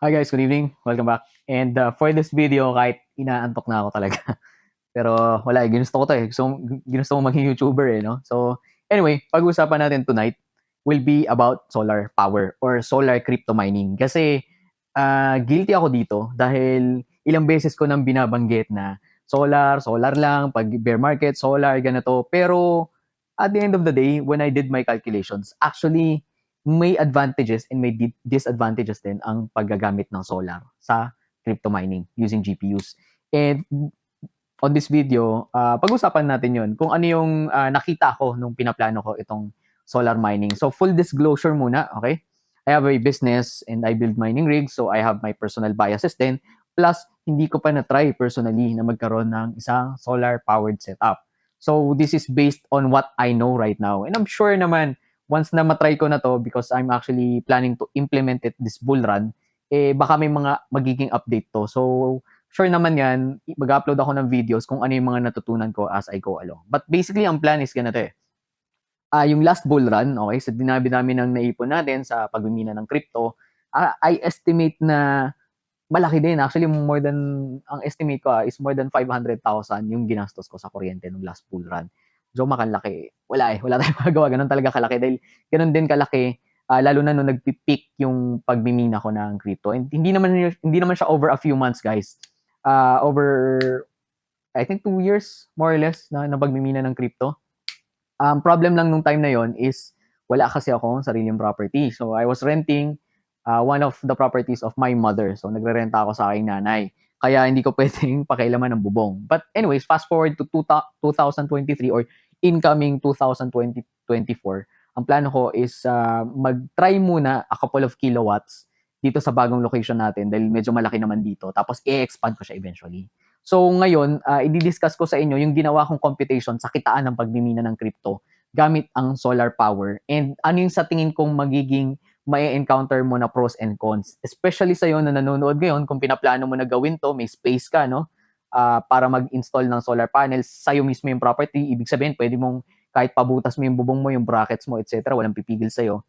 Hi guys, good evening. Welcome back. And for this video, kahit inaantok na ako talaga. Pero wala eh, ginusto ko to eh. Ginusto ko maging YouTuber eh, no? So anyway, pag-uusapan natin tonight will be about solar power or solar crypto mining. Kasi guilty ako dito dahil ilang beses ko nang binabanggit na solar lang, pag bear market, solar, ganito. Pero at the end of the day, when I did my calculations, actually may advantages and may disadvantages din ang paggagamit ng solar sa crypto mining using GPUs. And on this video, pag-usapan natin yon kung ano yung nakita ko nung pinaplano ko itong solar mining. So full disclosure muna, okay? I have a business and I build mining rigs, so I have my personal biases din. Plus, hindi ko pa na-try personally na magkaroon ng isang solar-powered setup. So this is based on what I know right now. And I'm sure naman, once na matry ko na to, because I'm actually planning to implement it this bull run, baka may mga magiging update to. So sure naman yan, mag-upload ako ng videos kung ano yung mga natutunan ko as I go along. But basically, ang plan is ganito eh. Yung last bull run, okay, sa dinabi-dami ng naipon natin sa pagmimina ng crypto, I estimate na malaki din. Actually, ang estimate ko is more than 500,000 yung ginastos ko sa kuryente nung last bull run. So, makalaki. Wala tayong magagawa. Ganun talaga kalaki. Dahil ganun din kalaki, lalo na nung nagpipeak yung pagmimina ko ng crypto. And hindi naman siya over a few months, guys. Over, I think 2 years, more or less, na pagmimina ng crypto. Problem lang nung time na yon is wala kasi akong sariling property. So, I was renting one of the properties of my mother. So, nagre-renta ako sa aking nanay. Kaya hindi ko pwedeng pakailaman ng bubong. But anyways, fast forward to 2023 or incoming 2024, ang plano ko is mag-try muna a couple of kilowatts dito sa bagong location natin dahil medyo malaki naman dito. Tapos i-expand ko siya eventually. So ngayon, i-discuss ko sa inyo yung ginawa kong computation sa kitaan ng pagmimina ng crypto gamit ang solar power and ano yung sa tingin kong magiging may encounter mo na pros and cons. Especially sa iyo na nanonood ngayon, kung pinaplano mo na gawin to, may space ka, no? Para mag-install ng solar panels, sa'yo mismo yung property, ibig sabihin, pwede mong kahit pabutas mo yung bubong mo, yung brackets mo, etc., walang pipigil sa'yo.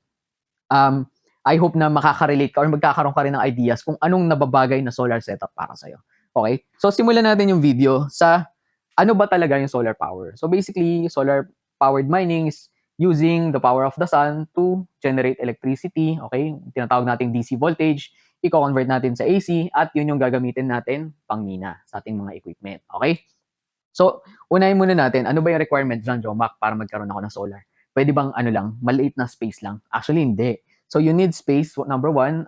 I hope na makaka-relate ka or magkakaroon ka rin ng ideas kung anong nababagay na solar setup para sa'yo. Okay? So, simulan natin yung video sa ano ba talaga yung solar power. So, basically, solar-powered mining is using the power of the sun to generate electricity. Okay? Tinatawag natin DC voltage. I-convert natin sa AC at yun yung gagamitin natin pang mina sa ating mga equipment. Okay? So, unahin muna natin, ano ba yung requirement dyan, Jomac, para magkaroon ako ng solar? Pwede bang ano lang, maliit na space lang? Actually, hindi. So, you need space, number one,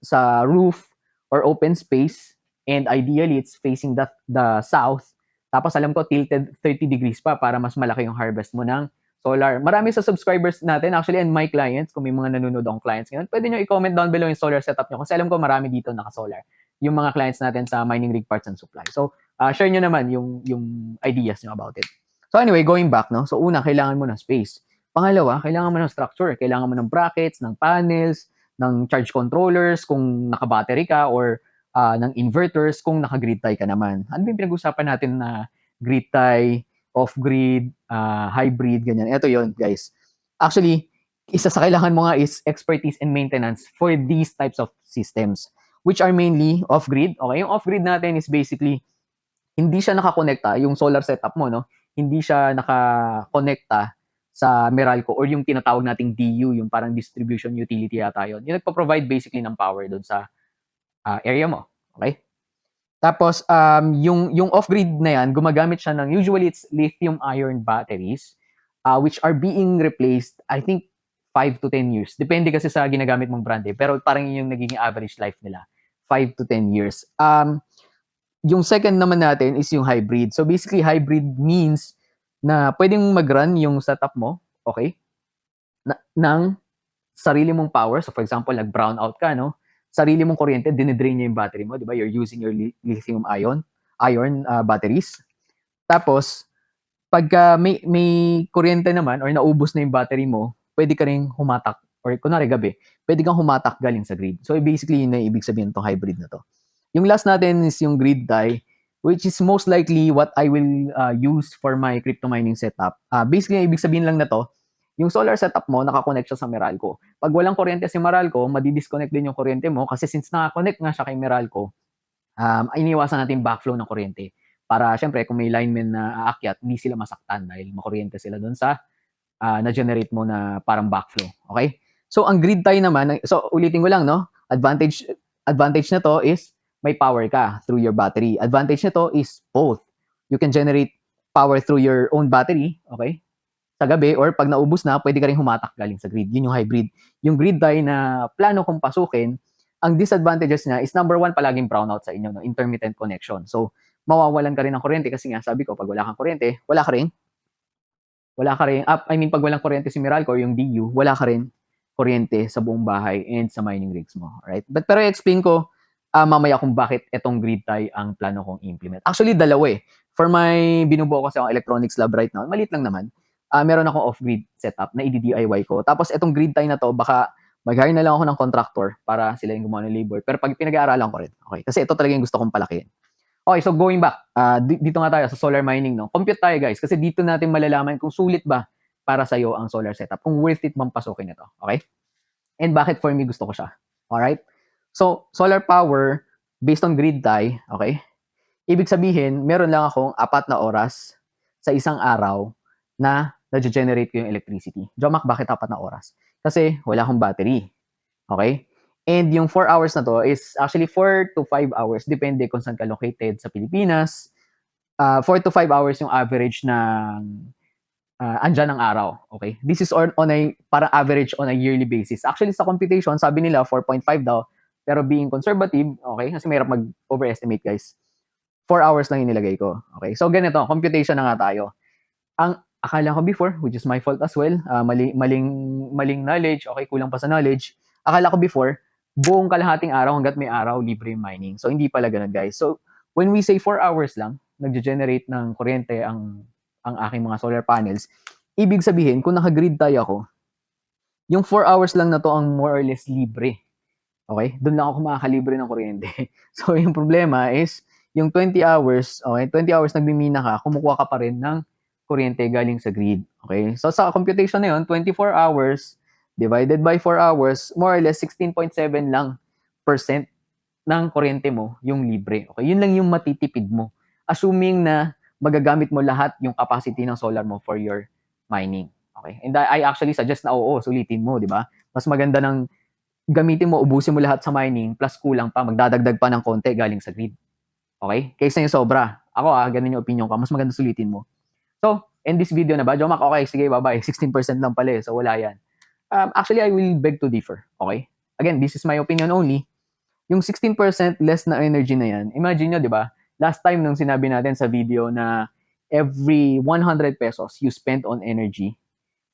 sa roof or open space. And ideally, it's facing the south. Tapos, alam ko, tilted 30 degrees pa para mas malaki yung harvest mo ng solar. Marami sa subscribers natin, actually, and my clients, kung may mga nanonood akong clients ngayon, pwede nyo i-comment down below yung solar setup nyo. Kasi alam ko, marami dito naka-solar. Yung mga clients natin sa Mining Rig Parts and Supply. So, share nyo naman yung ideas nyo about it. So anyway, going back, no? So una, kailangan mo ng space. Pangalawa, kailangan mo ng structure. Kailangan mo ng brackets, ng panels, ng charge controllers, kung naka-battery ka, or ng inverters, kung naka-grid tie ka naman. Ano yung pinag-usapan natin na grid tie, off-grid, hybrid, ganyan. Ito yon guys. Actually, isa sa kailangan mo nga is expertise and maintenance for these types of systems, which are mainly off-grid. Okay, yung off-grid natin is basically hindi siya nakakonekta, yung solar setup mo, no? Hindi siya nakakonekta sa Meralco or yung tinatawag nating DU, yung parang distribution utility yata yun. Yung nagpo-provide basically ng power doon sa area mo. Okay? Tapos, yung off-grid na yan, gumagamit siya ng, usually it's lithium iron batteries, which are being replaced, I think, 5 to 10 years. Depende kasi sa ginagamit mong brand eh. Pero parang yung nagiging average life nila. 5 to 10 years. Yung second naman natin is yung hybrid. So basically, hybrid means na pwedeng mag-run yung setup mo, okay, ng sarili mong power. So for example, nag-brown out ka, no? Sarili mong kuryente, dinidrain niya yung battery mo, di ba? You're using your lithium iron batteries. Tapos, pagka may kuryente naman or naubos na yung battery mo, pwede ka rin humatak or kunwari gabi, pwede kang humatak galing sa grid. So basically, yun na ibig sabihin itong hybrid na to. Yung last natin is yung grid tie, which is most likely what I will use for my crypto mining setup. Basically, ibig sabihin lang na to, yung solar setup mo, nakakonect siya sa Meralco. Pag walang kuryente si Meralco, madidisconnect din yung kuryente mo kasi since nakakonect nga siya kay Meralco, iniiwasan natin backflow ng kuryente. Para syempre, kung may lineman na aakyat, hindi sila masaktan dahil makuryente sila doon sa na-generate mo na parang backflow. Okay? So, ang grid tie naman, so ulitin ko lang, no? Advantage na to is may power ka through your battery. Advantage nito is both. You can generate power through your own battery, okay? Sa gabi or pag naubos na, pwede ka rin humatak galing sa grid. Yun yung hybrid. Yung grid tie na plano kong pasukin, ang disadvantages niya is number one, palaging brownout sa inyo, no? Intermittent connection. So, mawawalan ka rin ng kuryente kasi nga sabi ko, pag wala kang kuryente, wala ka rin, pag walang kuryente si Meralco or yung DU, wala ka rin kuryente sa buong bahay and sa mining rigs mo. Right? Pero i-explain ko mamaya kung bakit itong grid tie ang plano kong implement. Actually, dalawa eh. For my binubuo kasi akong electronics lab right now, maliit lang naman. Meron akong off-grid setup na i-DIY ko. Tapos itong grid tie na to, baka mag-hire na lang ako ng contractor para sila yung gumawa ng labor. Pero pag pinag-aaralan ko rin. Okay? Kasi ito talaga yung gusto kong palakihin. Okay, so going back, dito nga tayo sa solar mining, no? Compute tayo guys, kasi dito natin malalaman kung sulit ba para sa'yo ang solar setup, kung worth it bang pasukin ito, okay? And bakit for me gusto ko siya, alright? So, solar power based on grid tie, okay? Ibig sabihin, meron lang akong 4 na oras sa isang araw na na-generate ko yung electricity. Jomak, bakit 4 na oras? Kasi wala akong battery, okay? And yung 4 hours na to is actually 4 to 5 hours. Depende kung saan ka located sa Pilipinas. 4 to 5 hours yung average ng andyan ng araw. Okay? This is on a parang average on a yearly basis. Actually, sa computation, sabi nila 4.5 daw. Pero being conservative, okay? Kasi mahirap mag-overestimate, guys. 4 hours lang yung nilagay ko. Okay? So, ganito. Computation na nga tayo. Ang akala ko before, which is my fault as well, maling knowledge, okay, kulang pa sa knowledge. Akala ko before, buong kalahating araw hanggat may araw, libre yung mining. So, hindi pala ganun, guys. So, when we say 4 hours lang, nagge-generate ng kuryente ang aking mga solar panels, ibig sabihin, kung naka-grid tayo ako, yung 4 hours lang na to ang more or less libre. Okay? Doon lang ako makakalibre ng kuryente. So, yung problema is, yung 20 hours, okay, 20 hours nagmimina ka, kumukuha ka pa rin ng kuryente galing sa grid. Okay? So, sa computation na yun, 24 hours, divided by 4 hours, more or less 16.7 lang percent ng kuryente mo yung libre. Okay? Yun lang yung matitipid mo. Assuming na magagamit mo lahat yung capacity ng solar mo for your mining. Okay? And I actually suggest na sulitin mo, di ba? Mas maganda ng gamitin mo, ubusin mo lahat sa mining, plus kulang pa, magdadagdag pa ng konti galing sa grid. Okay? Kaysa yung sobra. Ako ganun yung opinion ko. Mas maganda sulitin mo. So, in this video na ba, Jomak, okay, sige, bye-bye. 16% lang pala so wala yan. Actually, I will beg to differ. Okay? Again, this is my opinion only. Yung 16% less na energy na yan, imagine nyo, di ba? Last time nung sinabi natin sa video na every 100 pesos you spend on energy,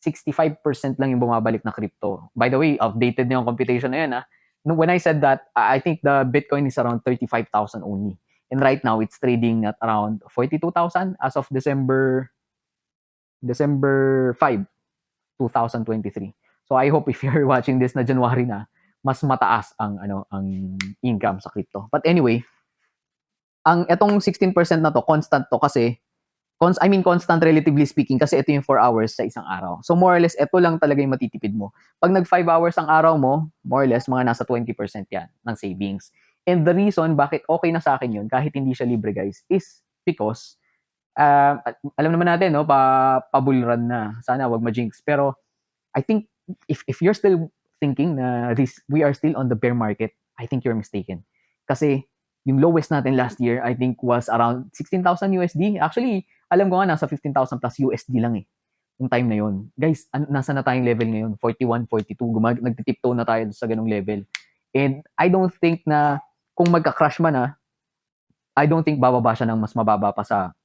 65% lang yung bumabalik na crypto. By the way, updated na yung computation na yan. When I said that, I think the Bitcoin is around 35,000 only. And right now, it's trading at around 42,000 as of December 5, 2023. So I hope if you're watching this na January na, mas mataas ang income sa crypto. But anyway, ang etong 16% na to, constant to kasi constant relatively speaking kasi ito yung 4 hours sa isang araw. So more or less ito lang talaga yung matitipid mo. Pag nag 5 hours ang araw mo, more or less mga nasa 20% yan ng savings. And the reason bakit okay na sa akin yun kahit hindi siya libre, guys, is because alam naman natin, no, pabulran na. Sana wag ma-jinx. Pero I think if you're still thinking na we are still on the bear market, I think you're mistaken. Kasi yung lowest natin last year, I think was around 16,000 USD. Actually, alam ko nga nasa 15,000 plus USD lang yung time na yon. Guys, nasa na tayong level ngayon? 41, 42. Nagtitiptoe na tayo sa ganung level. And I don't think na kung magka-crash man I don't think bababa siya ng mas mababa pa sa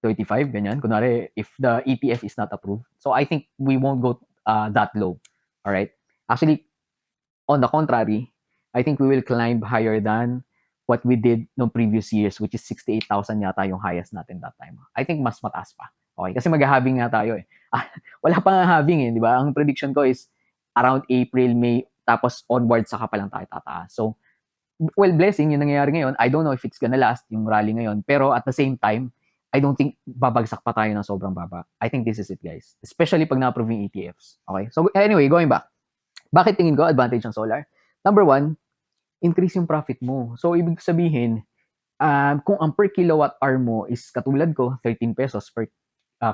35, ganyan. Kunwari, if the ETF is not approved. So I think we won't go that low. All right? Actually, on the contrary, I think we will climb higher than what we did no previous years, which is 68,000 yata yung highest natin that time. I think mas mataas pa. Okay? Kasi mag-halving nga tayo wala pa nga halving di ba? Ang prediction ko is around April, May, tapos onward saka pa lang tayo tataas. So, well, blessing yung nangyayari ngayon. I don't know if it's gonna last, yung rally ngayon. Pero at the same time, I don't think babagsak pa tayo ng sobrang baba. I think this is it, guys. Especially pag na-approve yung ETFs. Okay? So anyway, going back. Bakit tingin ko advantage ng solar? Number one, increase yung profit mo. So ibig sabihin, kung ang per kilowatt hour mo is katulad ko, 13 pesos per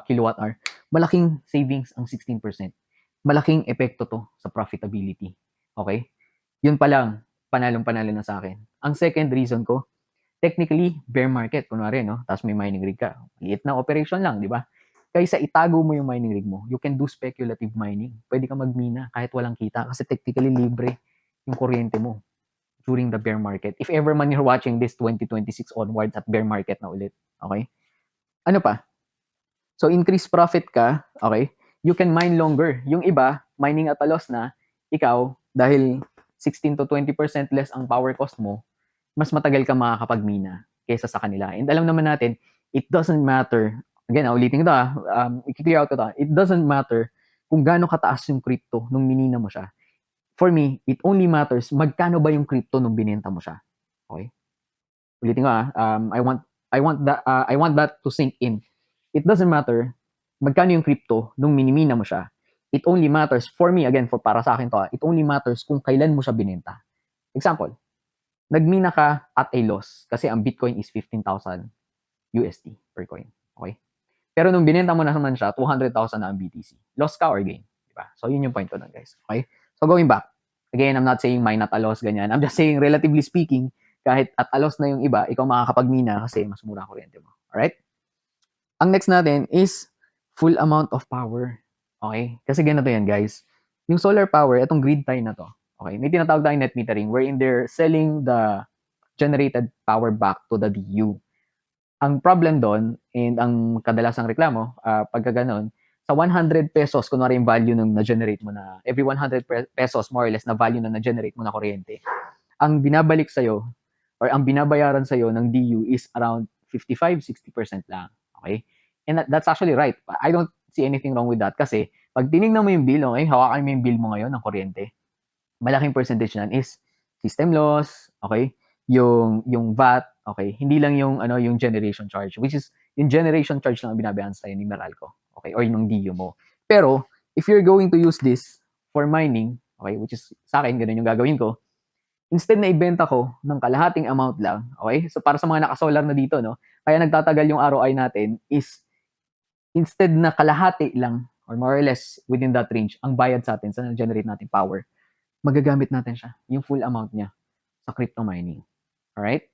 kilowatt hour, malaking savings ang 16%. Malaking epekto to sa profitability. Okay? Yun pa lang, panalong-panalo na sa akin. Ang second reason ko, technically, bear market, kunwari, no? Tapos may mining rig ka. Liit na operation lang, di ba? Kaysa itago mo yung mining rig mo, you can do speculative mining. Pwede ka magmina kahit walang kita kasi technically libre yung kuryente mo during the bear market. If ever man you're watching this 2026 onwards at bear market na ulit. Okay? Ano pa? So, increase profit ka, okay? You can mine longer. Yung iba, mining at a loss na, ikaw, dahil 16 to 20% less ang power cost mo, mas matagal ka makakapagmina kaysa sa kanila. And alam naman natin, it doesn't matter, again, ulitin ko ito, i-clear out ko ito, it doesn't matter kung gaano kataas yung crypto nung minina mo siya. For me, it only matters magkano ba yung crypto nung binenta mo siya. Okay? Ulitin ko I want that to sink in. It doesn't matter magkano yung crypto nung minimina mo siya. It only matters, for me, again, para sa akin to, it only matters kung kailan mo siya binenta. Example, nagmina ka at a loss kasi ang Bitcoin is 15,000 USD per coin. Okay? Pero nung binenta mo naman siya, 200,000 na ang BTC. Loss ka or gain? Diba? So, yun yung point ko doon, guys. Okay? So, going back. Again, I'm not saying mine at a loss, ganyan. I'm just saying, relatively speaking, kahit at a loss na yung iba, ikaw makakapagmina kasi mas mura kuryente mo. Alright? Ang next natin is full amount of power. Okay? Kasi ganito yan, guys. Yung solar power, itong grid tie na to, okay, may tinatawag tayong net metering wherein they're selling the generated power back to the DU. Ang problem doon, and ang kadalasang reklamo, pagka ganon, sa 100 pesos, kunwari yung value ng na-generate mo na, every 100 pesos, more or less, na value na na-generate mo na kuryente, ang binabalik sa'yo, or ang binabayaran sa'yo ng DU is around 55-60% lang. Okay? And that's actually right. I don't see anything wrong with that kasi pag tinignan mo yung bill, okay, hawakan mo yung bill mo ngayon ng kuryente, malaking percentage nan is system loss, okay? Yung VAT, okay? Hindi lang yung yung generation charge, which is yung generation charge lang ang binabayaran sa ni Meralco, okay? Or yung DU mo. Pero if you're going to use this for mining, okay, which is sa akin ganun yung gagawin ko, instead na ibenta ko ng kalahating amount lang, okay? So para sa mga naka-solar na dito, no, kaya nagtatagal yung ROI natin is instead na kalahati lang or more or less within that range ang bayad sa atin sa generate natin power, magagamit natin siya, yung full amount niya sa crypto mining. Alright?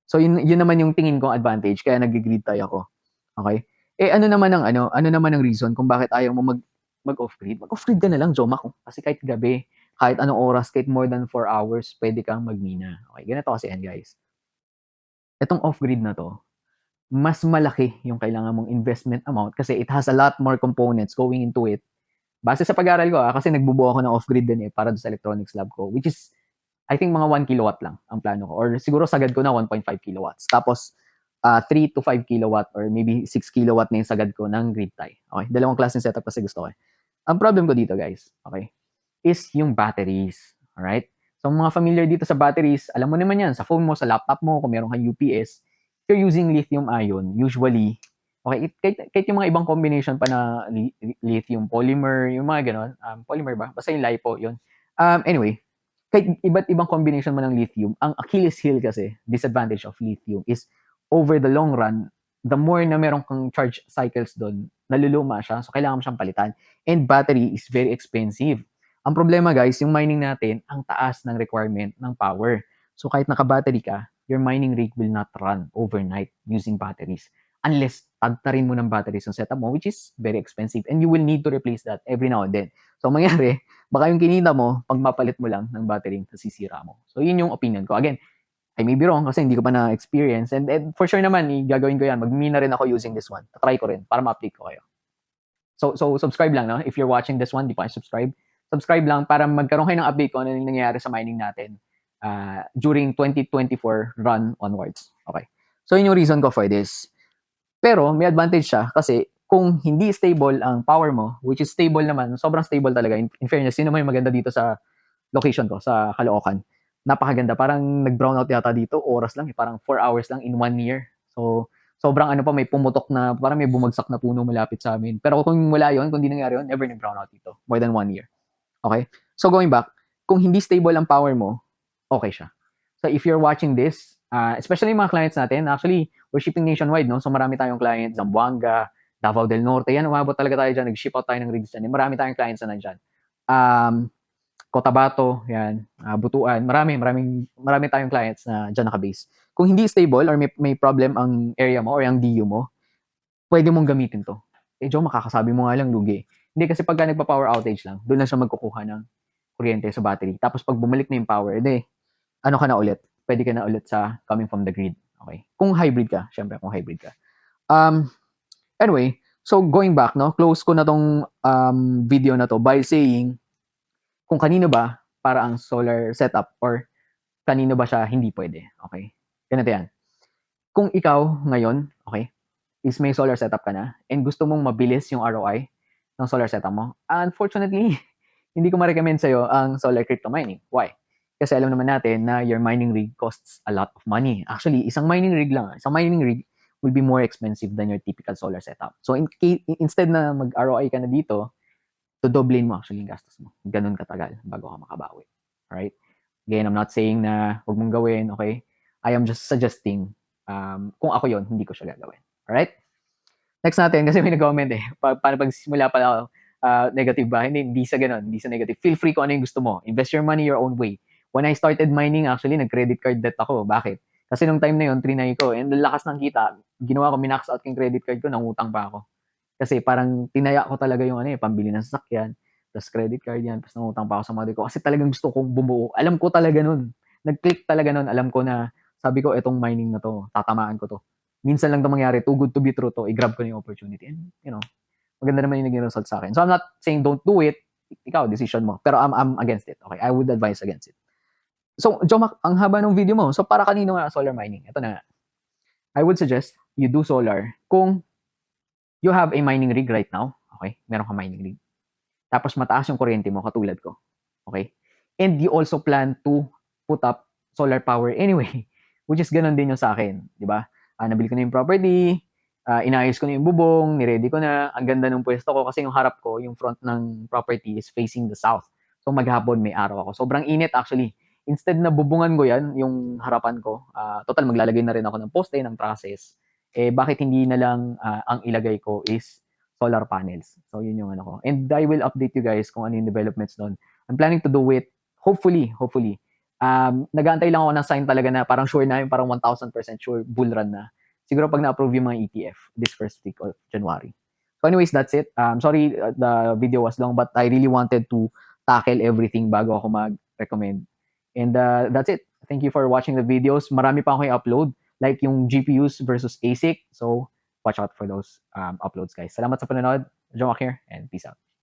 So yun naman yung tingin kong advantage kaya nag-grid tie ako. Okay? Ano naman ang reason kung bakit ayaw mo mag-off-grid? Mag-off-grid ka na lang, Joma ko. Kasi kahit gabi, kahit anong oras, kahit more than 4 hours, pwede kang magmina. Okay, ganito kasi yan, guys. Itong off-grid na to, mas malaki yung kailangan mong investment amount kasi it has a lot more components going into it. Base sa pag-aaral ko, kasi nagbubuo ako ng off-grid din para sa electronics lab ko, which is, I think mga 1 kilowatt lang ang plano ko. Or siguro sagad ko na 1.5 kilowatts. Tapos, 3 to 5 kilowatt or maybe 6 kilowatt na yung sagad ko ng grid tie. Okay? Dalawang klaseng setup kasi gusto ko. Ang problem ko dito, guys, okay, is yung batteries. Alright? So, mga familiar dito sa batteries, alam mo naman yan, sa phone mo, sa laptop mo, kung meron kang UPS, if you're using lithium-ion, usually, okay, kahit yung mga ibang combination pa na lithium polymer, yung mga ganon, polymer ba? Basta yung LiPo, yun. Anyway, kahit iba't ibang combination mo ng lithium, ang Achilles heel kasi, disadvantage of lithium is, over the long run, the more na meron kang charge cycles doon, naluluma siya, so kailangan mo siyang palitan. And battery is very expensive. Ang problema, guys, yung mining natin, ang taas ng requirement ng power. So kahit naka-battery ka, your mining rig will not run overnight using batteries unless tagtarin mo ng batteries yung setup mo, which is very expensive. And you will need to replace that every now and then. So mangyari, baka yung kinita mo, pag mapalit mo lang ng battery, nasisira mo. So yun yung opinion ko. Again, I may be wrong kasi hindi ko pa na-experience. And for sure naman, gagawin ko yan. Magmina rin ako using this one. Try ko rin para ma-update ko kayo. So subscribe lang, no? If you're watching this one, di pa kayo subscribe. Subscribe lang para magkaroon kayo ng update kung ano yung nangyayari sa mining natin during 2024 run onwards. Okay. So yun yung reason ko for this. Pero may advantage siya kasi kung hindi stable ang power mo, which is stable naman, sobrang stable talaga. In fairness, yun naman yung maganda dito sa location ko, sa Caloocan. Napakaganda. Parang nag-brownout yata dito, oras lang. Parang 4 hours lang in 1 year. So, sobrang ano pa, may pumutok na, parang may bumagsak na puno malapit sa amin. Pero kung wala yun, kung di nangyari yun, never nag-brownout dito. More than 1 year. Okay? So going back, kung hindi stable ang power mo, okay siya. So if you're watching this, especially yung mga clients natin, actually, we're shipping nationwide, no? So marami tayong clients, Zamboanga, Davao del Norte, yan, umabot talaga tayo dyan, nag-ship out tayo ng rigs dyan. Marami tayong clients na nandyan. Cotabato, yan, Butuan, marami tayong clients na dyan naka-base. Kung hindi stable or may problem ang area mo or ang DU mo, pwede mong gamitin to. Joe, makakasabi mo nga lang, lugi. Hindi kasi pagka nagpa-power outage lang, doon lang siya magkukuha ng kuryente sa battery. Tapos pag bumalik na yung power, ano ka na ulit? Pwede ka na ulit sa coming from the grid. Okay? Kung hybrid ka, syempre kung hybrid ka. Anyway, so going back, no, close ko na tong video na to by saying kung kanino ba para ang solar setup or kanino ba siya hindi pwede. Okay? Ganito yan. Kung ikaw ngayon, okay, is may solar setup ka na and gusto mong mabilis yung ROI ng solar setup mo, unfortunately, hindi ko ma-recommend sa'yo ang solar crypto mining. Why? Kasi alam naman natin na your mining rig costs a lot of money. Actually, isang mining rig will be more expensive than your typical solar setup. So instead na mag-ROI ka na dito, to doublein mo actually yung gastos mo. Ganun katagal bago ka makabawi. Alright? Again, I'm not saying na huwag mong gawin, okay? I am just suggesting kung ako yon hindi ko siya gagawin. Alright? Next natin, kasi may nag-comment paano pag simula pala ako, negative ba? Hindi sa ganun, hindi sa negative. Feel free kung ano yung gusto mo. Invest your money your own way. When I started mining, actually, nag-credit card debt ako. Bakit? Kasi nung time na yun, trinay ko. And lakas ng kita. Ginawa ko, minax out yung credit card ko, nangutang pa ako. Kasi parang tinaya ko talaga yung pambili ng sasakyan, plus credit card yan, plus nangutang pa ako sa mother ko. Kasi talagang gusto kong bumuo. Alam ko talaga nun. Nag-click talaga nun. Alam ko na, sabi ko, etong mining na to, tatamaan ko to. Minsan lang ito mangyari, too good to be true to, i-grab ko na yung opportunity. And, maganda naman yung naging result sa akin. So, I'm not saying don't do it. Ikaw, decision mo. Pero I'm against it. Okay? I would advise against it. So, Jomak, ang haba ng video mo. So, para kanino nga solar mining? Ito na nga. I would suggest you do solar kung you have a mining rig right now. Okay? Meron ka mining rig. Tapos mataas yung kuryente mo, katulad ko. Okay? And you also plan to put up solar power anyway. Which is ganun din yung sa akin. Diba? Nabili ko na yung property, inayos ko na yung bubong, niready ko na, ang ganda ng pwesto ko kasi yung harap ko, yung front ng property is facing the south. So maghapon may araw ako. Sobrang init actually. Instead na bubungan ko yan, yung harapan ko, total maglalagay na rin ako ng poste, ng trusses. Bakit hindi na lang ang ilagay ko is solar panels. So yun yung ano ko. And I will update you guys kung ano yung developments doon. I'm planning to do it, hopefully. Nag-aantay lang ako ng sign talaga na parang sure na, yung parang 1,000% sure bull run na. Siguro pag na-approve yung mga ETF this first week of January. So anyways, that's it. Sorry, the video was long, but I really wanted to tackle everything bago ako mag-recommend. And that's it. Thank you for watching the videos. Marami pa ako i-upload, like yung GPUs versus ASIC. So watch out for those uploads, guys. Salamat sa panonood. Jomak here, and peace out.